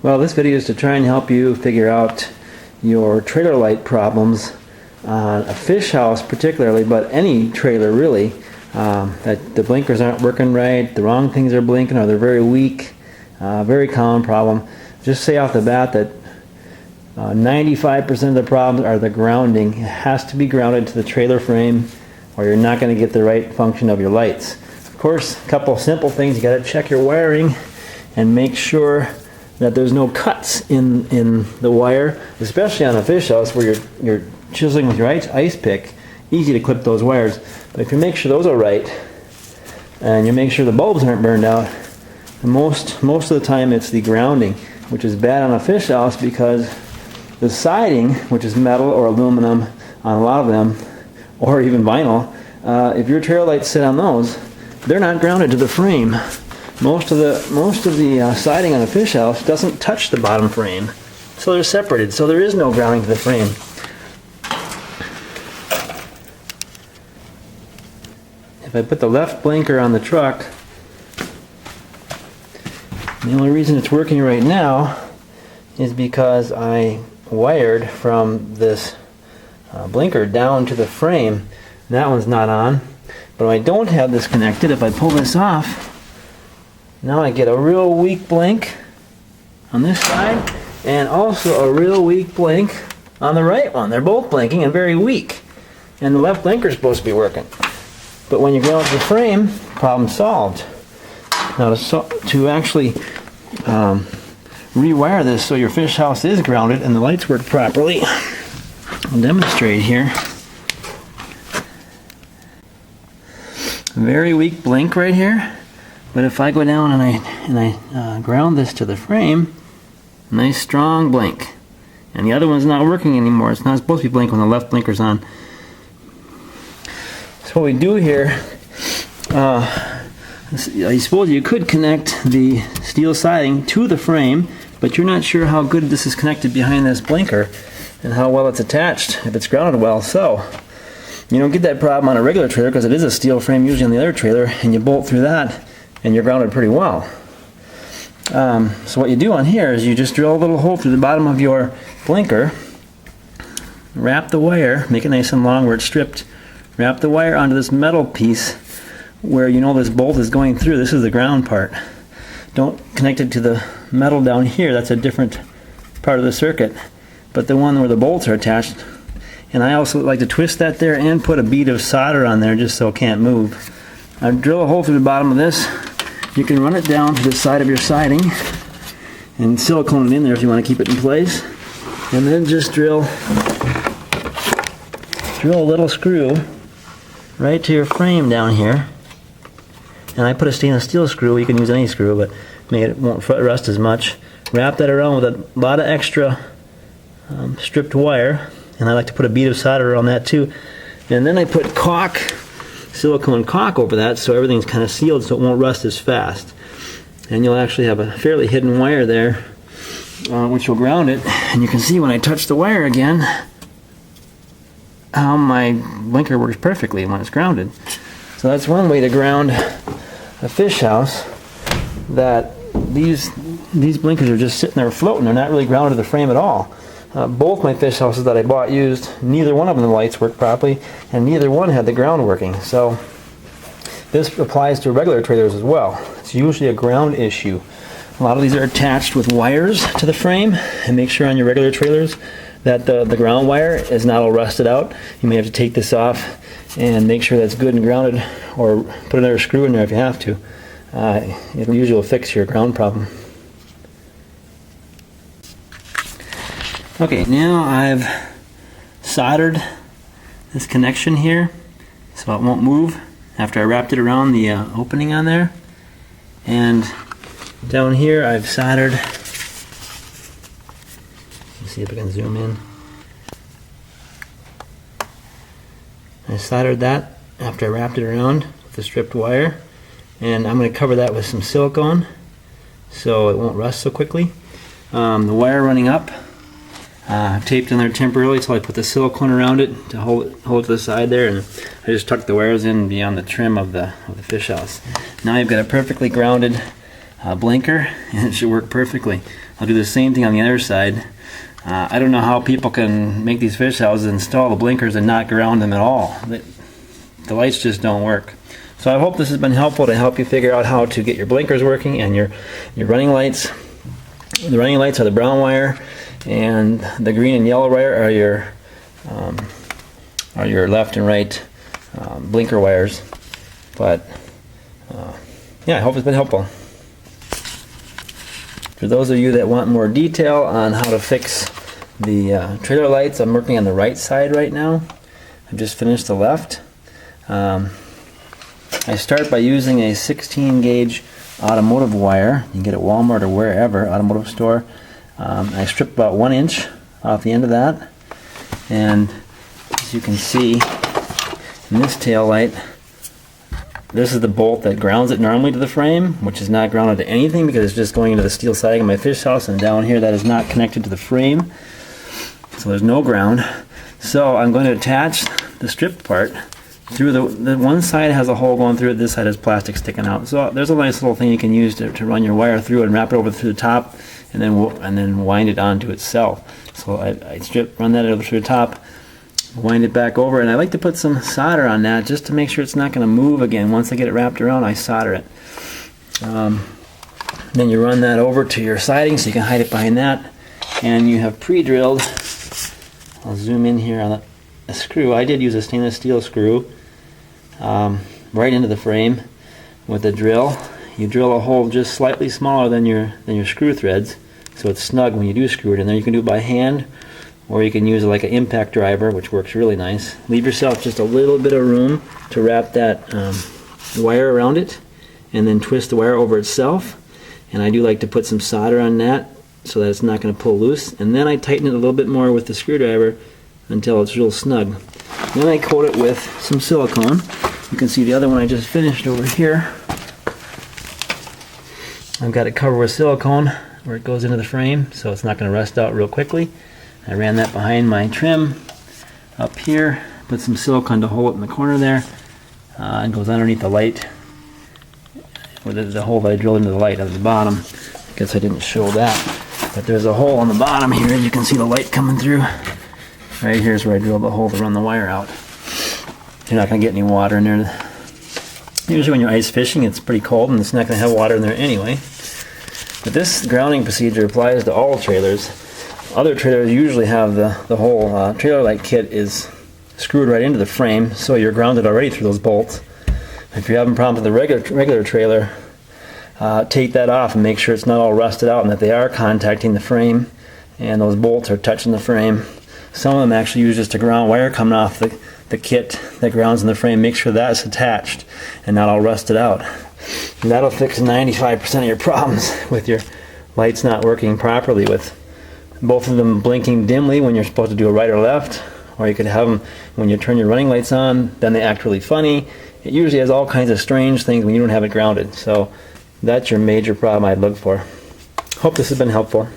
Well, this video is to try and help you figure out your trailer light problems on a fish house particularly, but any trailer really, that the blinkers aren't working right, the wrong things are blinking, or they're very weak. Very common problem. Just say off the bat that 95% of the problems are the grounding. It has to be grounded to the trailer frame or you're not going to get the right function of your lights. Of course, a couple of simple things. You got to check your wiring and make sure that there's no cuts in the wire, especially on a fish house where you're chiseling with your ice pick. Easy to clip those wires. But if you make sure those are right and you make sure the bulbs aren't burned out, most of the time it's the grounding, which is bad on a fish house because the siding, which is metal or aluminum on a lot of them, or even vinyl, if your trailer lights sit on those, they're not grounded to the frame. Most of the siding on a fish house doesn't touch the bottom frame, so they're separated. So there is no grounding to the frame. If I put the left blinker on the truck, the only reason it's working right now is because I wired from this blinker down to the frame. That one's not on. But if I don't have this connected, if I pull this off, now I get a real weak blink on this side and also a real weak blink on the right one. They're both blinking and very weak. And the left blinker is supposed to be working. But when you ground to the frame, problem solved. Now to actually rewire this so your fish house is grounded and the lights work properly, I'll demonstrate here. Very weak blink right here. But if I go down and I ground this to the frame, nice strong blink. And the other one's not working anymore. It's not supposed to be blinking when the left blinker's on. So what we do here, I suppose you could connect the steel siding to the frame, but you're not sure how good this is connected behind this blinker and how well it's attached, if it's grounded well. So you don't get that problem on a regular trailer because it is a steel frame usually on the other trailer, and you bolt through that and you're grounded pretty well. So what you do on here is you just drill a little hole through the bottom of your blinker, wrap the wire, make it nice and long where it's stripped, wrap the wire onto this metal piece where you know this bolt is going through. This is the ground part. Don't connect it to the metal down here. That's a different part of the circuit. But the one where the bolts are attached. And I also like to twist that there and put a bead of solder on there just so it can't move. I drill a hole through the bottom of this. You can run it down to the side of your siding and silicone it in there if you want to keep it in place. And then just drill a little screw right to your frame down here. And I put a stainless steel screw. You can use any screw, but it won't rust as much. Wrap that around with a lot of extra stripped wire, and I like to put a bead of solder on that too. And then I put caulk, silicone caulk over that so everything's kind of sealed so it won't rust as fast. And you'll actually have a fairly hidden wire there, which will ground it. And you can see when I touch the wire again how my blinker works perfectly when it's grounded. So that's one way to ground a fish house, that these blinkers are just sitting there floating. They're not really grounded to the frame at all. Both my fish houses that I bought used, neither one of them the lights worked properly, and neither one had the ground working. So this applies to regular trailers as well. It's usually a ground issue. A lot of these are attached with wires to the frame, and make sure on your regular trailers that the ground wire is not all rusted out. You may have to take this off and make sure that's good and grounded, or put another screw in there if you have to. It usually will fix your ground problem. Okay, now I've soldered this connection here so it won't move after I wrapped it around the opening on there. And down here I've soldered, let's see if I can zoom in. I soldered that after I wrapped it around with the stripped wire, and I'm going to cover that with some silicone so it won't rust so quickly. The wire running up, I've taped in there temporarily until I put the silicone around it to hold it to the side there, and I just tucked the wires in beyond the trim of the fish house. Now you've got a perfectly grounded blinker, and it should work perfectly. I'll do the same thing on the other side. I don't know how people can make these fish houses, install the blinkers and not ground them at all. The lights just don't work. So I hope this has been helpful to help you figure out how to get your blinkers working and your running lights. The running lights are the brown wire, and the green and yellow wire are your left and right blinker wires. But yeah, I hope it's been helpful. For those of you that want more detail on how to fix the trailer lights, I'm working on the right side right now. I've just finished the left. I start by using a 16 gauge automotive wire. You can get it at Walmart or wherever, automotive store. I strip about 1 inch off the end of that, and as you can see in this tail light, this is the bolt that grounds it normally to the frame, which is not grounded to anything because it's just going into the steel siding of my fish house, and down here that is not connected to the frame, so there's no ground. So I'm going to attach the stripped part through the one side has a hole going through it, this side has plastic sticking out. So there's a nice little thing you can use to run your wire through and wrap it over through the top, and then wind it onto itself. So I run that over through the top, wind it back over, and I like to put some solder on that just to make sure it's not going to move again. Once I get it wrapped around, I solder it. Then you run that over to your siding so you can hide it behind that, and you have pre-drilled. I'll zoom in here on a screw. I did use a stainless steel screw right into the frame with a drill. You drill a hole just slightly smaller than your screw threads, so it's snug when you do screw it in there. You can do it by hand, or you can use like an impact driver, which works really nice. Leave yourself just a little bit of room to wrap that wire around it, and then twist the wire over itself. And I do like to put some solder on that so that it's not going to pull loose, and then I tighten it a little bit more with the screwdriver until it's real snug. Then I coat it with some silicone. You can see the other one I just finished over here. I've got it covered with silicone where it goes into the frame, so it's not going to rust out real quickly. I ran that behind my trim up here, put some silicone to hold it in the corner there, and goes underneath the light, or the hole that I drilled into the light at the bottom. I guess I didn't show that, but there's a hole on the bottom here. You can see the light coming through. Right here's where I drilled the hole to run the wire out. You're not going to get any water in there. Usually when you're ice fishing, it's pretty cold and it's not going to have water in there anyway. But this grounding procedure applies to all trailers. Other trailers usually have the whole trailer light kit is screwed right into the frame, so you're grounded already through those bolts. If you're having problems with the regular trailer, take that off and make sure it's not all rusted out and that they are contacting the frame and those bolts are touching the frame. Some of them actually use just a ground wire coming off the kit that grounds in the frame. Make sure that's attached and not all rusted out. And that'll fix 95% of your problems with your lights not working properly, with both of them blinking dimly when you're supposed to do a right or left, or you could have them when you turn your running lights on, then they act really funny. It usually has all kinds of strange things when you don't have it grounded. So that's your major problem I'd look for. Hope this has been helpful.